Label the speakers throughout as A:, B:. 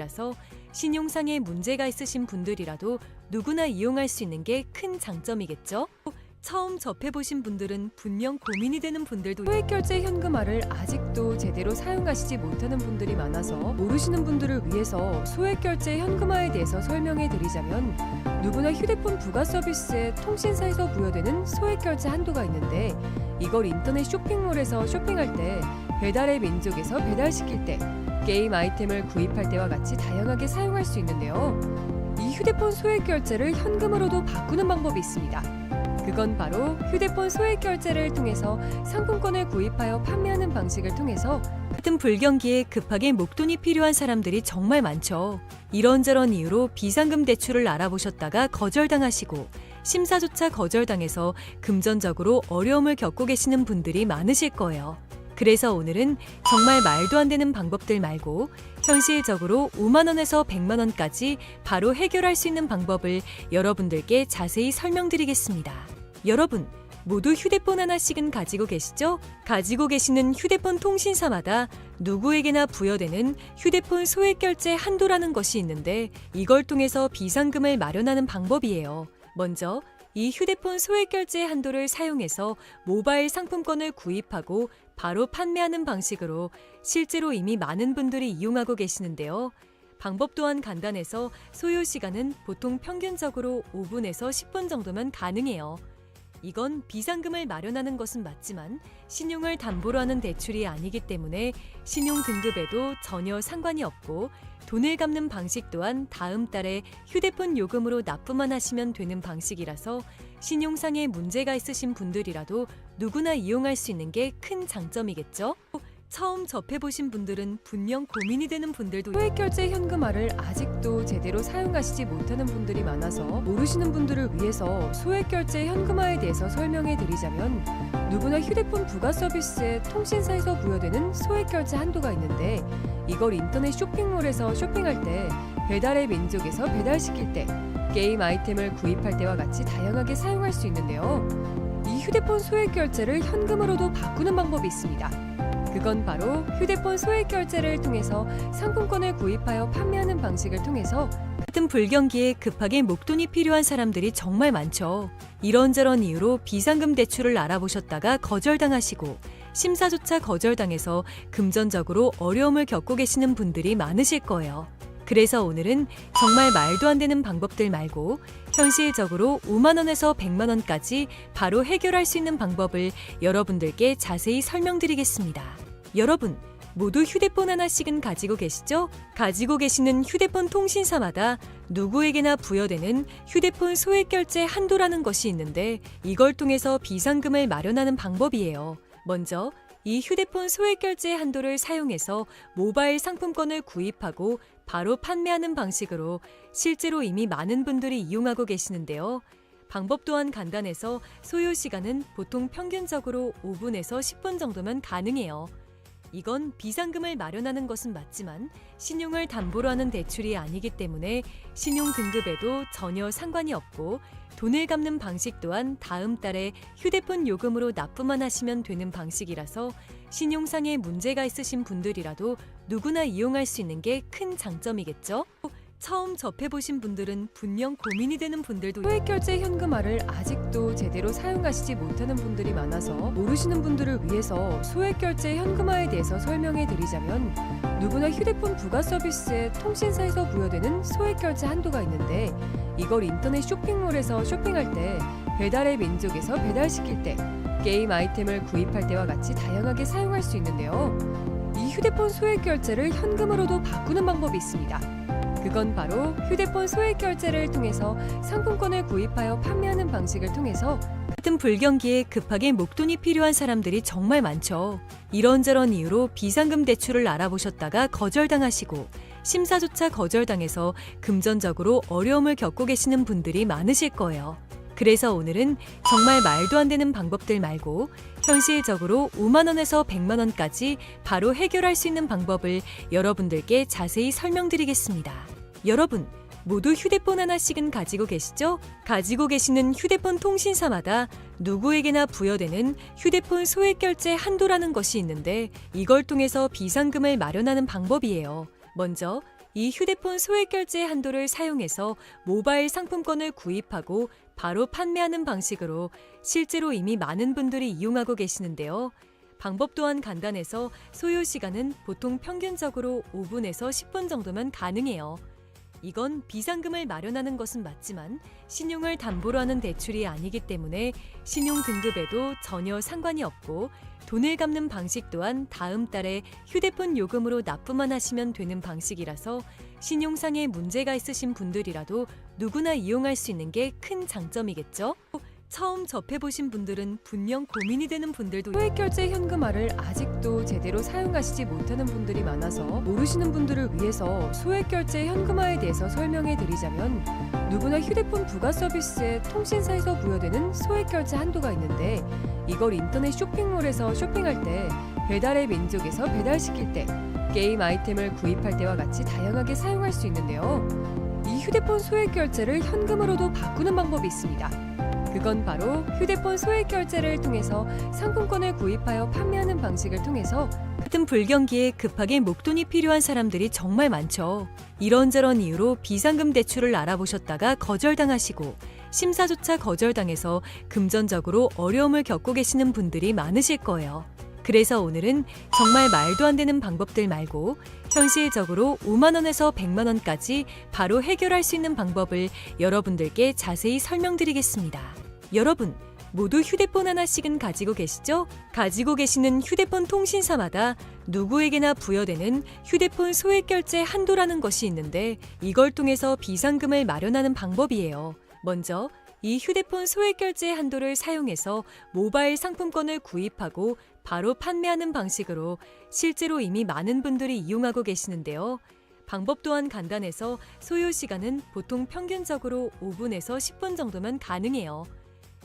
A: 방식이라서 신용상에 문제가 있으신 분들이라도 누구나 이용할 수 있는 게 큰 장점이겠죠? 처음 접해보신 분들은 분명 고민이 되는 분들도 소액결제 현금화를 아직도 제대로 사용하시지 못하는 분들이 많아서 모르시는 분들을 위해서 소액결제 현금화에 대해서 설명해 드리자면 누구나 휴대폰 부가 서비스에 통신사에서 부여되는 소액결제 한도가 있는데 이걸 인터넷 쇼핑몰에서 쇼핑할 때 배달의 민족에서 배달시킬 때 게임 아이템을 구입할 때와 같이 다양하게 사용할 수 있는데요. 이 휴대폰 소액결제를 현금으로도 바꾸는 방법이 있습니다. 그건 바로 휴대폰 소액결제를 통해서 상품권을 구입하여 판매하는 방식을 통해서 같은 불경기에 급하게 목돈이 필요한 사람들이 정말 많죠. 이런저런 이유로 비상금 대출을 알아보셨다가 거절당하시고 심사조차 거절당해서 금전적으로 어려움을 겪고 계시는 분들이 많으실 거예요. 그래서 오늘은 정말 말도 안 되는 방법들 말고 현실적으로 5만 원에서 100만 원까지 바로 해결할 수 있는 방법을 여러분들께 자세히 설명드리겠습니다. 여러분, 모두 휴대폰 하나씩은 가지고 계시죠? 가지고 계시는 휴대폰 통신사마다 누구에게나 부여되는 휴대폰 소액결제 한도라는 것이 있는데 이걸 통해서 비상금을 마련하는 방법이에요. 먼저 이 휴대폰 소액결제 한도를 사용해서 모바일 상품권을 구입하고 바로 판매하는 방식으로 실제로 이미 많은 분들이 이용하고 계시는데요. 방법 또한 간단해서 소요 시간은 보통 평균적으로 5분에서 10분 정도면 가능해요. 이건 비상금을 마련하는 것은 맞지만 신용을 담보로 하는 대출이 아니기 때문에 신용 등급에도 전혀 상관이 없고 돈을 갚는 방식 또한 다음 달에 휴대폰 요금으로 납부만 하시면 되는 방식이라서 신용상에 문제가 있으신 분들이라도 누구나 이용할 수 있는 게 큰 장점이겠죠? 처음 접해보신 분들은 분명 고민이 되는 분들도 소액결제 현금화를 아직도 제대로 사용하시지 못하는 분들이 많아서 모르시는 분들을 위해서 소액결제 현금화에 대해서 설명해 드리자면 누구나 휴대폰 부가 서비스에 통신사에서 부여되는 소액결제 한도가 있는데 이걸 인터넷 쇼핑몰에서 쇼핑할 때 배달의 민족에서 배달시킬 때 게임 아이템을 구입할 때와 같이 다양하게 사용할 수 있는데요. 이 휴대폰 소액결제를 현금으로도 바꾸는 방법이 있습니다. 그건 바로 휴대폰 소액결제를 통해서 상품권을 구입하여 판매하는 방식을 통해서 같은 불경기에 급하게 목돈이 필요한 사람들이 정말 많죠. 이런저런 이유로 비상금 대출을 알아보셨다가 거절당하시고 심사조차 거절당해서 금전적으로 어려움을 겪고 계시는 분들이 많으실 거예요. 그래서 오늘은 정말 말도 안 되는 방법들 말고 현실적으로 5만 원에서 100만 원까지 바로 해결할 수 있는 방법을 여러분들께 자세히 설명드리겠습니다. 여러분, 모두 휴대폰 하나씩은 가지고 계시죠? 가지고 계시는 휴대폰 통신사마다 누구에게나 부여되는 휴대폰 소액결제 한도라는 것이 있는데 이걸 통해서 비상금을 마련하는 방법이에요. 먼저 이 휴대폰 소액결제 한도를 사용해서 모바일 상품권을 구입하고 바로 판매하는 방식으로 실제로 이미 많은 분들이 이용하고 계시는데요. 방법 또한 간단해서 소요 시간은 보통 평균적으로 5분에서 10분 정도면 가능해요. 이건 비상금을 마련하는 것은 맞지만 신용을 담보로 하는 대출이 아니기 때문에 신용 등급에도 전혀 상관이 없고 돈을 갚는 방식 또한 다음 달에 휴대폰 요금으로 납부만 하시면 되는 방식이라서 신용상에 문제가 있으신 분들이라도 누구나 이용할 수 있는 게 큰 장점이겠죠? 처음 접해보신 분들은 분명 고민이 되는 분들도 소액결제 현금화를 아직도 제대로 사용하시지 못하는 분들이 많아서 모르시는 분들을 위해서 소액결제 현금화에 대해서 설명해 드리자면 누구나 휴대폰 부가 서비스에 통신사에서 부여되는 소액결제 한도가 있는데 이걸 인터넷 쇼핑몰에서 쇼핑할 때 배달의 민족에서 배달시킬 때 게임 아이템을 구입할 때와 같이 다양하게 사용할 수 있는데요. 이 휴대폰 소액결제를 현금으로도 바꾸는 방법이 있습니다. 그건 바로 휴대폰 소액결제를 통해서 상품권을 구입하여 판매하는 방식을 통해서 같은 불경기에 급하게 목돈이 필요한 사람들이 정말 많죠. 이런저런 이유로 비상금 대출을 알아보셨다가 거절당하시고 심사조차 거절당해서 금전적으로 어려움을 겪고 계시는 분들이 많으실 거예요. 그래서 오늘은 정말 말도 안 되는 방법들 말고 현실적으로 5만 원에서 100만 원까지 바로 해결할 수 있는 방법을 여러분들께 자세히 설명드리겠습니다. 여러분, 모두 휴대폰 하나씩은 가지고 계시죠? 가지고 계시는 휴대폰 통신사마다 누구에게나 부여되는 휴대폰 소액결제 한도라는 것이 있는데 이걸 통해서 비상금을 마련하는 방법이에요. 먼저 이 휴대폰 소액 결제 한도를 사용해서 모바일 상품권을 구입하고 바로 판매하는 방식으로 실제로 이미 많은 분들이 이용하고 계시는데요. 방법 또한 간단해서 소요 시간은 보통 평균적으로 5분에서 10분 정도면 가능해요. 이건 비상금을 마련하는 것은 맞지만 신용을 담보로 하는 대출이 아니기 때문에 신용 등급에도 전혀 상관이 없고 돈을 갚는 방식 또한 다음 달에 휴대폰 요금으로 납부만 하시면 되는 방식이라서 신용상의 문제가 있으신 분들이라도 누구나 이용할 수 있는 게 큰 장점이겠죠? 처음 접해보신 분들은 분명 고민이 되는 분들도 소액결제 현금화를 아직도 제대로 사용하시지 못하는 분들이 많아서 모르시는 분들을 위해서 소액결제 현금화에 대해서 설명해 드리자면 누구나 휴대폰 부가 서비스에 통신사에서 부여되는 소액결제 한도가 있는데 이걸 인터넷 쇼핑몰에서 쇼핑할 때 배달의 민족에서 배달시킬 때 게임 아이템을 구입할 때와 같이 다양하게 사용할 수 있는데요. 이 휴대폰 소액결제를 현금으로도 바꾸는 방법이 있습니다. 그건 바로 휴대폰 소액 결제를 통해서 상품권을 구입하여 판매하는 방식을 통해서 같은 불경기에 급하게 목돈이 필요한 사람들이 정말 많죠. 이런저런 이유로 비상금 대출을 알아보셨다가 거절당하시고 심사조차 거절당해서 금전적으로 어려움을 겪고 계시는 분들이 많으실 거예요. 그래서 오늘은 정말 말도 안 되는 방법들 말고 현실적으로 5만 원에서 100만 원까지 바로 해결할 수 있는 방법을 여러분들께 자세히 설명드리겠습니다. 여러분, 모두 휴대폰 하나씩은 가지고 계시죠? 가지고 계시는 휴대폰 통신사마다 누구에게나 부여되는 휴대폰 소액 결제 한도라는 것이 있는데 이걸 통해서 비상금을 마련하는 방법이에요. 먼저 이 휴대폰 소액 결제 한도를 사용해서 모바일 상품권을 구입하고 바로 판매하는 방식으로 실제로 이미 많은 분들이 이용하고 계시는데요. 방법 또한 간단해서 소요 시간은 보통 평균적으로 5분에서 10분 정도면 가능해요.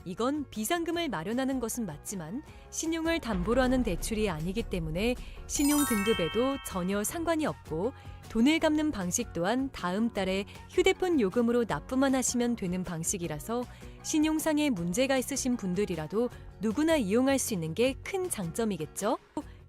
A: 이건 비상금을 마련하는 것은 맞지만 신용을 담보로 하는 대출이 아니기 때문에 신용 등급에도 전혀 상관이 없고 돈을 갚는 방식 또한 다음 달에 휴대폰 요금으로 납부만 하시면 되는 방식이라서 신용상의 문제가 있으신 분들이라도 누구나 이용할 수 있는 게 큰 장점이겠죠?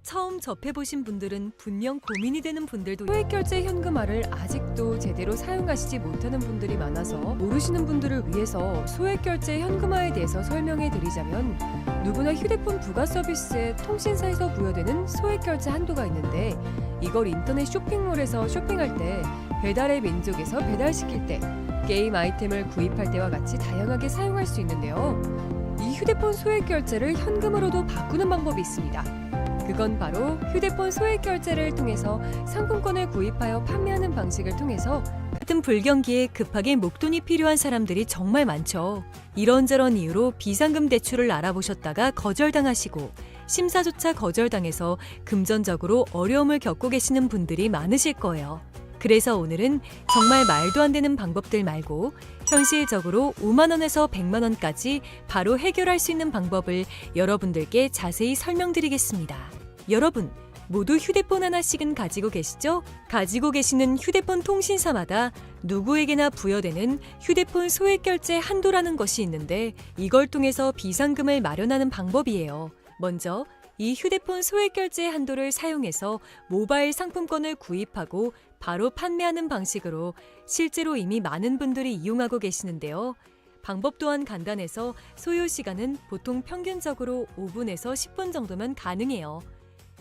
A: 처음 접해보신 분들은 분명 고민이 되는 분들도 소액결제 현금화를 아직도 제대로 사용하시지 못하는 분들이 많아서 모르시는 분들을 위해서 소액결제 현금화에 대해서 설명해 드리자면 누구나 휴대폰 부가 서비스에 통신사에서 부여되는 소액결제 한도가 있는데 이걸 인터넷 쇼핑몰에서 쇼핑할 때 배달의 민족에서 배달시킬 때 게임 아이템을 구입할 때와 같이 다양하게 사용할 수 있는데요. 이 휴대폰 소액결제를 현금으로도 바꾸는 방법이 있습니다. 그건 바로 휴대폰 소액 결제를 통해서 상품권을 구입하여 판매하는 방식을 통해서 같은 불경기에 급하게 목돈이 필요한 사람들이 정말 많죠. 이런저런 이유로 비상금 대출을 알아보셨다가 거절당하시고 심사조차 거절당해서 금전적으로 어려움을 겪고 계시는 분들이 많으실 거예요. 그래서 오늘은 정말 말도 안 되는 방법들 말고 현실적으로 5만 원에서 100만 원까지 바로 해결할 수 있는 방법을 여러분들께 자세히 설명드리겠습니다. 여러분, 모두 휴대폰 하나씩은 가지고 계시죠? 가지고 계시는 휴대폰 통신사마다 누구에게나 부여되는 휴대폰 소액 결제 한도라는 것이 있는데 이걸 통해서 비상금을 마련하는 방법이에요. 먼저 이 휴대폰 소액 결제 한도를 사용해서 모바일 상품권을 구입하고 바로 판매하는 방식으로 실제로 이미 많은 분들이 이용하고 계시는데요. 방법 또한 간단해서 소요 시간은 보통 평균적으로 5분에서 10분 정도면 가능해요.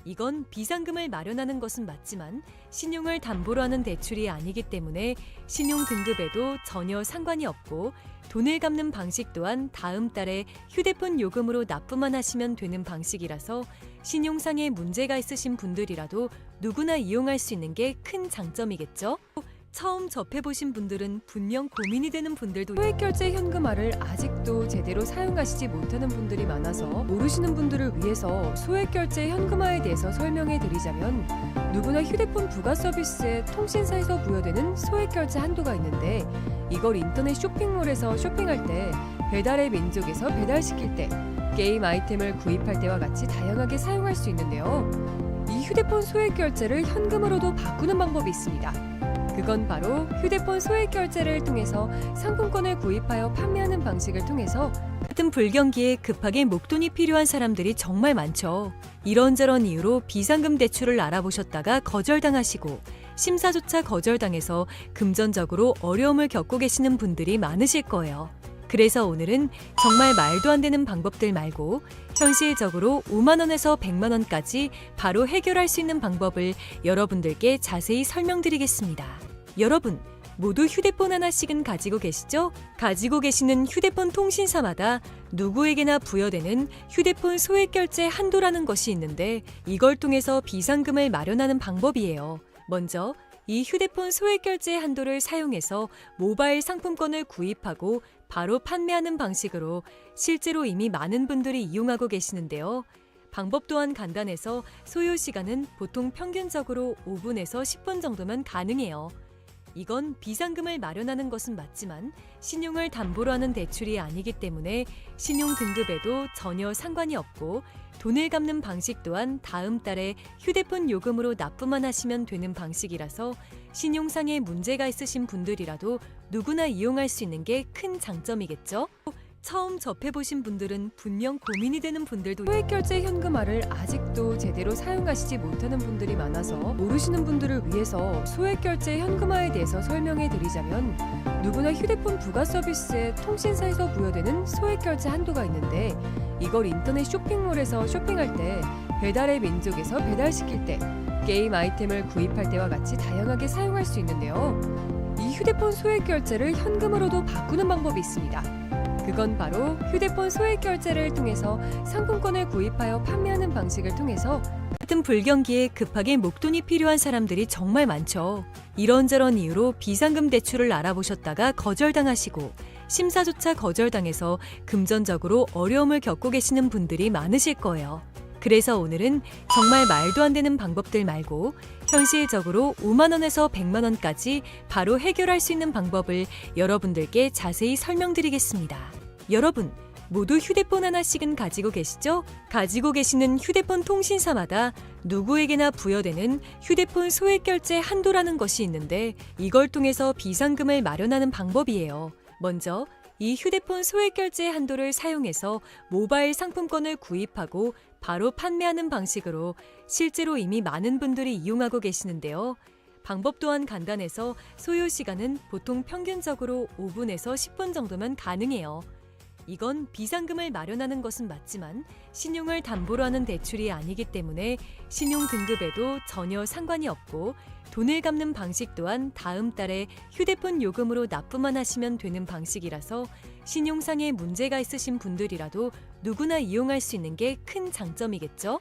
A: 이건 비상금을 마련하는 것은 맞지만 신용을 담보로 하는 대출이 아니기 때문에 신용 등급에도 전혀 상관이 없고 돈을 갚는 방식 또한 다음 달에 휴대폰 요금으로 납부만 하시면 되는 방식이라서 신용상의 문제가 있으신 분들이라도 누구나 이용할 수 있는 게 큰 장점이겠죠? 처음 접해보신 분들은 분명 고민이 되는 분들도 소액결제 현금화를 아직도 제대로 사용하시지 못하는 분들이 많아서 모르시는 분들을 위해서 소액결제 현금화에 대해서 설명해 드리자면 누구나 휴대폰 부가 서비스에 통신사에서 부여되는 소액결제 한도가 있는데 이걸 인터넷 쇼핑몰에서 쇼핑할 때 배달의 민족에서 배달시킬 때 게임 아이템을 구입할 때와 같이 다양하게 사용할 수 있는데요. 이 휴대폰 소액결제를 현금으로도 바꾸는 방법이 있습니다. 그건 바로 휴대폰 소액 결제를 통해서 상품권을 구입하여 판매하는 방식을 통해서 같은 불경기에 급하게 목돈이 필요한 사람들이 정말 많죠. 이런저런 이유로 비상금 대출을 알아보셨다가 거절당하시고 심사조차 거절당해서 금전적으로 어려움을 겪고 계시는 분들이 많으실 거예요. 그래서 오늘은 정말 말도 안 되는 방법들 말고 현실적으로 5만 원에서 100만 원까지 바로 해결할 수 있는 방법을 여러분들께 자세히 설명드리겠습니다. 여러분, 모두 휴대폰 하나씩은 가지고 계시죠? 가지고 계시는 휴대폰 통신사마다 누구에게나 부여되는 휴대폰 소액결제 한도라는 것이 있는데 이걸 통해서 비상금을 마련하는 방법이에요. 먼저 이 휴대폰 소액결제 한도를 사용해서 모바일 상품권을 구입하고 바로 판매하는 방식으로 실제로 이미 많은 분들이 이용하고 계시는데요. 방법 또한 간단해서 소요 시간은 보통 평균적으로 5분에서 10분 정도면 가능해요. 이건 비상금을 마련하는 것은 맞지만 신용을 담보로 하는 대출이 아니기 때문에 신용 등급에도 전혀 상관이 없고 돈을 갚는 방식 또한 다음 달에 휴대폰 요금으로 납부만 하시면 되는 방식이라서 신용상의 문제가 있으신 분들이라도 누구나 이용할 수 있는 게 큰 장점이겠죠? 처음 접해보신 분들은 분명 고민이 되는 분들도 소액결제 현금화를 아직도 제대로 사용하시지 못하는 분들이 많아서 모르시는 분들을 위해서 소액결제 현금화에 대해서 설명해 드리자면 누구나 휴대폰 부가 서비스에 통신사에서 부여되는 소액결제 한도가 있는데 이걸 인터넷 쇼핑몰에서 쇼핑할 때 배달의 민족에서 배달시킬 때 게임 아이템을 구입할 때와 같이 다양하게 사용할 수 있는데요. 이 휴대폰 소액결제를 현금으로도 바꾸는 방법이 있습니다. 그건 바로 휴대폰 소액결제를 통해서 상품권을 구입하여 판매하는 방식을 통해서 같은 불경기에 급하게 목돈이 필요한 사람들이 정말 많죠. 이런저런 이유로 비상금 대출을 알아보셨다가 거절당하시고 심사조차 거절당해서 금전적으로 어려움을 겪고 계시는 분들이 많으실 거예요. 그래서 오늘은 정말 말도 안 되는 방법들 말고 현실적으로 5만 원에서 100만 원까지 바로 해결할 수 있는 방법을 여러분들께 자세히 설명드리겠습니다. 여러분, 모두 휴대폰 하나씩은 가지고 계시죠? 가지고 계시는 휴대폰 통신사마다 누구에게나 부여되는 휴대폰 소액결제 한도라는 것이 있는데 이걸 통해서 비상금을 마련하는 방법이에요. 먼저 이 휴대폰 소액결제 한도를 사용해서 모바일 상품권을 구입하고 바로 판매하는 방식으로 실제로 이미 많은 분들이 이용하고 계시는데요. 방법 또한 간단해서 소요 시간은 보통 평균적으로 5분에서 10분 정도면 가능해요. 이건 비상금을 마련하는 것은 맞지만 신용을 담보로 하는 대출이 아니기 때문에 신용 등급에도 전혀 상관이 없고 돈을 갚는 방식 또한 다음 달에 휴대폰 요금으로 납부만 하시면 되는 방식이라서 신용상의 문제가 있으신 분들이라도 누구나 이용할 수 있는 게 큰 장점이겠죠?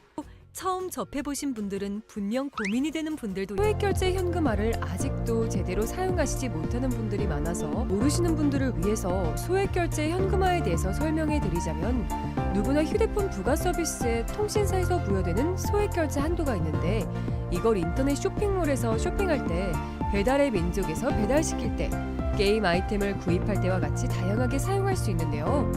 A: 처음 접해보신 분들은 분명 고민이 되는 분들도 소액결제 현금화를 아직도 제대로 사용하시지 못하는 분들이 많아서 모르시는 분들을 위해서 소액결제 현금화에 대해서 설명해 드리자면 누구나 휴대폰 부가 서비스에 통신사에서 부여되는 소액결제 한도가 있는데 이걸 인터넷 쇼핑몰에서 쇼핑할 때 배달의 민족에서 배달시킬 때 게임 아이템을 구입할 때와 같이 다양하게 사용할 수 있는데요.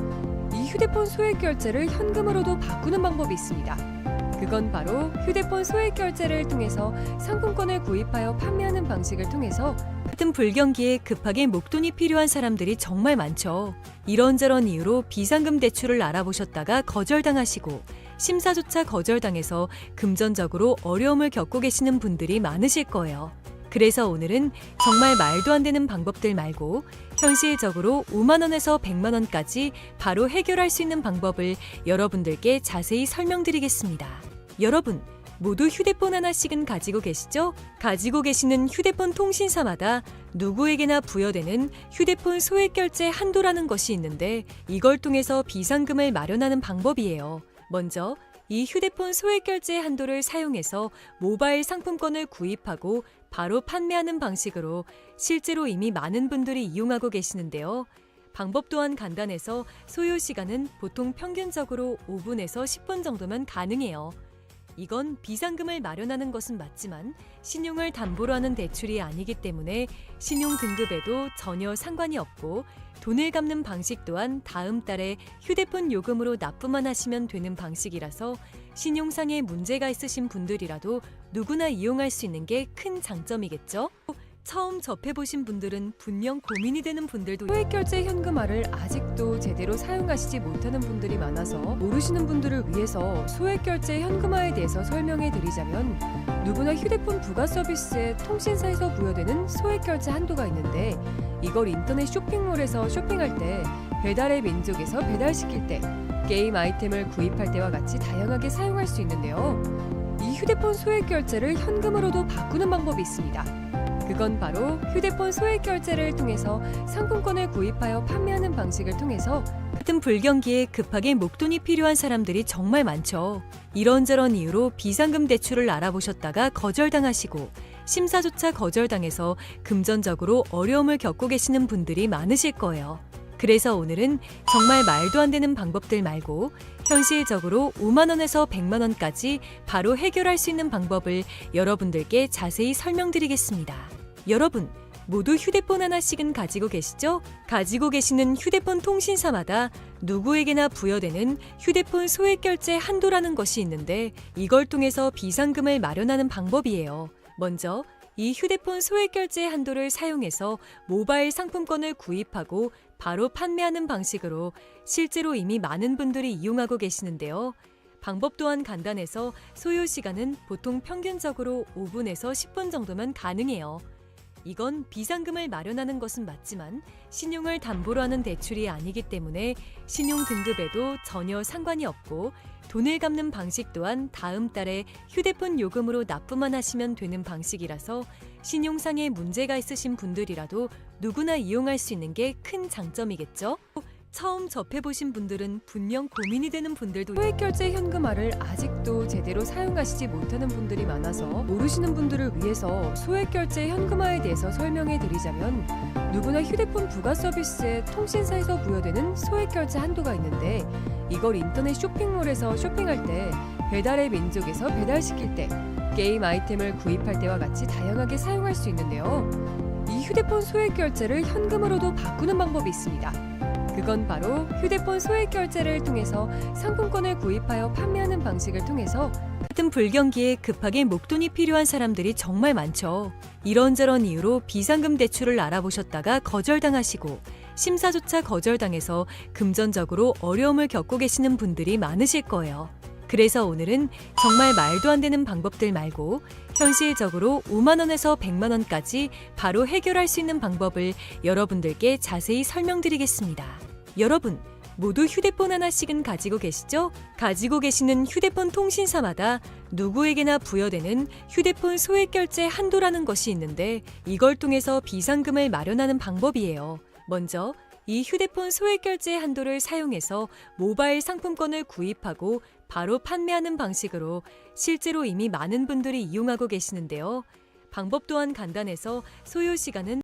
A: 이 휴대폰 소액결제를 현금으로도 바꾸는 방법이 있습니다. 그건 바로 휴대폰 소액결제를 통해서 상품권을 구입하여 판매하는 방식을 통해서 같은 불경기에 급하게 목돈이 필요한 사람들이 정말 많죠. 이런저런 이유로 비상금 대출을 알아보셨다가 거절당하시고 심사조차 거절당해서 금전적으로 어려움을 겪고 계시는 분들이 많으실 거예요. 그래서 오늘은 정말 말도 안 되는 방법들 말고 현실적으로 5만 원에서 100만 원까지 바로 해결할 수 있는 방법을 여러분들께 자세히 설명드리겠습니다. 여러분, 모두 휴대폰 하나씩은 가지고 계시죠? 가지고 계시는 휴대폰 통신사마다 누구에게나 부여되는 휴대폰 소액결제 한도라는 것이 있는데 이걸 통해서 비상금을 마련하는 방법이에요. 먼저 이 휴대폰 소액결제 한도를 사용해서 모바일 상품권을 구입하고 바로 판매하는 방식으로 실제로 이미 많은 분들이 이용하고 계시는데요. 방법 또한 간단해서 소요 시간은 보통 평균적으로 5분에서 10분 정도면 가능해요. 이건 비상금을 마련하는 것은 맞지만 신용을 담보로 하는 대출이 아니기 때문에 신용 등급에도 전혀 상관이 없고 돈을 갚는 방식 또한 다음 달에 휴대폰 요금으로 납부만 하시면 되는 방식이라서 신용상의 문제가 있으신 분들이라도 누구나 이용할 수 있는 게 큰 장점이겠죠? 처음 접해보신 분들은 분명 고민이 되는 분들도 소액결제 현금화를 아직도 제대로 사용하시지 못하는 분들이 많아서 모르시는 분들을 위해서 소액결제 현금화에 대해서 설명해 드리자면 누구나 휴대폰 부가 서비스에 통신사에서 부여되는 소액결제 한도가 있는데 이걸 인터넷 쇼핑몰에서 쇼핑할 때 배달의 민족에서 배달시킬 때 게임 아이템을 구입할 때와 같이 다양하게 사용할 수 있는데요. 이 휴대폰 소액결제를 현금으로도 바꾸는 방법이 있습니다. 그건 바로 휴대폰 소액결제를 통해서 상품권을 구입하여 판매하는 방식을 통해서 같은 불경기에 급하게 목돈이 필요한 사람들이 정말 많죠. 이런저런 이유로 비상금 대출을 알아보셨다가 거절당하시고 심사조차 거절당해서 금전적으로 어려움을 겪고 계시는 분들이 많으실 거예요. 그래서 오늘은 정말 말도 안 되는 방법들 말고 현실적으로 5만 원에서 100만 원까지 바로 해결할 수 있는 방법을 여러분들께 자세히 설명드리겠습니다. 여러분, 모두 휴대폰 하나씩은 가지고 계시죠? 가지고 계시는 휴대폰 통신사마다 누구에게나 부여되는 휴대폰 소액결제 한도라는 것이 있는데 이걸 통해서 비상금을 마련하는 방법이에요. 먼저 이 휴대폰 소액결제 한도를 사용해서 모바일 상품권을 구입하고 바로 판매하는 방식으로 실제로 이미 많은 분들이 이용하고 계시는데요. 방법 또한 간단해서 소요 시간은 보통 평균적으로 5분에서 10분 정도면 가능해요. 이건 비상금을 마련하는 것은 맞지만 신용을 담보로 하는 대출이 아니기 때문에 신용 등급에도 전혀 상관이 없고 돈을 갚는 방식 또한 다음 달에 휴대폰 요금으로 납부만 하시면 되는 방식이라서 신용상의 문제가 있으신 분들이라도 누구나 이용할 수 있는 게 큰 장점이겠죠? 처음 접해보신 분들은 분명 고민이 되는 분들도 소액결제 현금화를 아직도 제대로 사용하시지 못하는 분들이 많아서 모르시는 분들을 위해서 소액결제 현금화에 대해서 설명해 드리자면 누구나 휴대폰 부가 서비스에 통신사에서 부여되는 소액결제 한도가 있는데 이걸 인터넷 쇼핑몰에서 쇼핑할 때 배달의 민족에서 배달시킬 때 게임 아이템을 구입할 때와 같이 다양하게 사용할 수 있는데요. 이 휴대폰 소액결제를 현금으로도 바꾸는 방법이 있습니다. 그건 바로 휴대폰 소액결제를 통해서 상품권을 구입하여 판매하는 방식을 통해서 같은 불경기에 급하게 목돈이 필요한 사람들이 정말 많죠. 이런저런 이유로 비상금 대출을 알아보셨다가 거절당하시고 심사조차 거절당해서 금전적으로 어려움을 겪고 계시는 분들이 많으실 거예요. 그래서 오늘은 정말 말도 안 되는 방법들 말고 현실적으로 5만 원에서 100만 원까지 바로 해결할 수 있는 방법을 여러분들께 자세히 설명드리겠습니다. 여러분, 모두 휴대폰 하나씩은 가지고 계시죠? 가지고 계시는 휴대폰 통신사마다 누구에게나 부여되는 휴대폰 소액결제 한도라는 것이 있는데 이걸 통해서 비상금을 마련하는 방법이에요. 먼저 이 휴대폰 소액결제 한도를 사용해서 모바일 상품권을 구입하고 바로 판매하는 방식으로 실제로 이미 많은 분들이 이용하고 계시는데요. 방법 또한 간단해서 소요 시간은